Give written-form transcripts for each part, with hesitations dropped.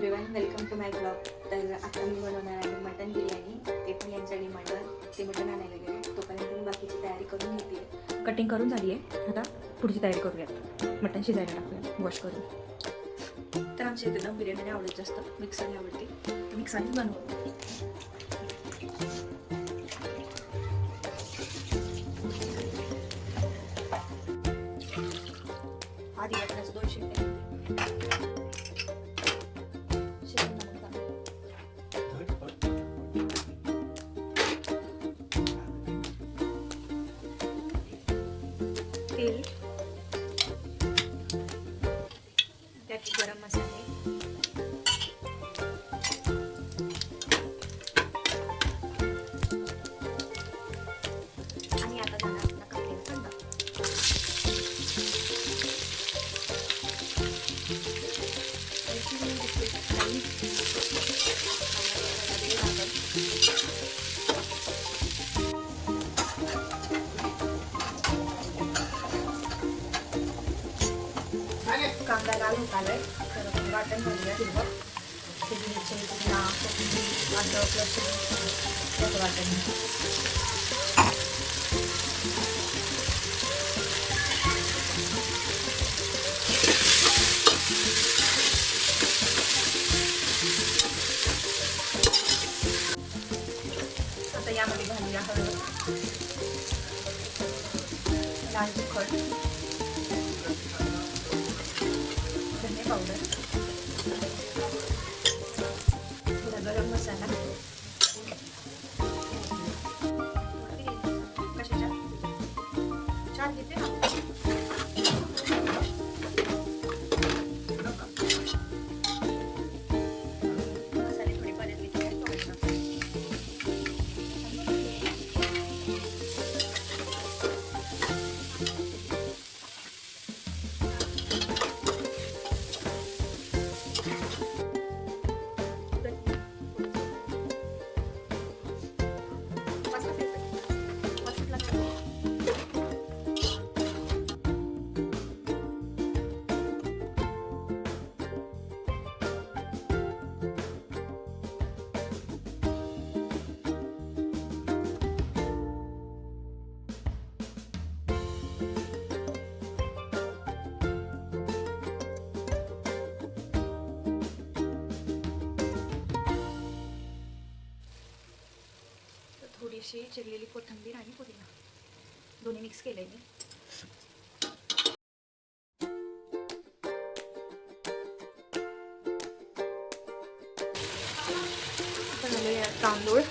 Everyone, welcome to my blog. तर आता मी बनवणार आहे मटन बिर्याणी. ते पण यांच्या डिमांडवर. ते मटन आणायला गेले, तोपर्यंत मी बाकीची तयारी करून घेते. कटिंग करून झाली आहे. आता पुढची तयारी करूयात. मटन शिजायला टाकूया वॉश करून. तर आमच्या इथे दम बिर्याणी आवडत जास्त, मिक्सरने आवडते, तर मिक्सरनेच बनवू. आधी वाटण्याचं 200 रुपये. तेल, त्यात गरम मसाले, आणि आता जाणार आपला कापलेला कांदा. कांदा लाल होत आलाय, तर आपण वाटण घालूया. हिरवं मिरची, पुदिना, कोथिंबीर, अद्रक, लसूण त्याचं वाटण. आता यामध्ये घालूया हळद, लाल तिखट, धने पावडर, थोडा गरम मसाला, कशाच्या 4 घेते ना. मसाले थोडे परतले की थोडीशी चिरलेली कोथिंबीर आणि पुदिना दोन्ही मिक्स केले मी. तांदूळ,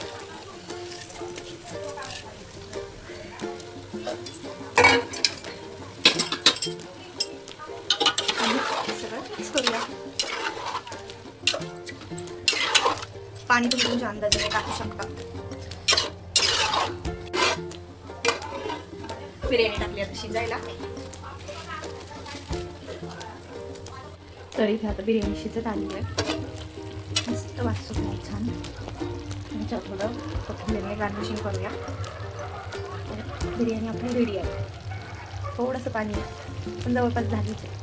सगळं मिक्स करूया. पाणी तुम्ही तुमच्या अंदाजाने टाकू शकता. बिर्याणी टाकली आता शिजायला. तर इथे आता बिर्याणी शिजत आली आहे. मस्त वास सुटला छान. त्याच्यात थोडं कोथिंबीरने गार्निशिंग करूया. बिर्याणी आपली रेडी आहे. थोडंसं पाणी आहे, पण जवळपास झालीच आहे.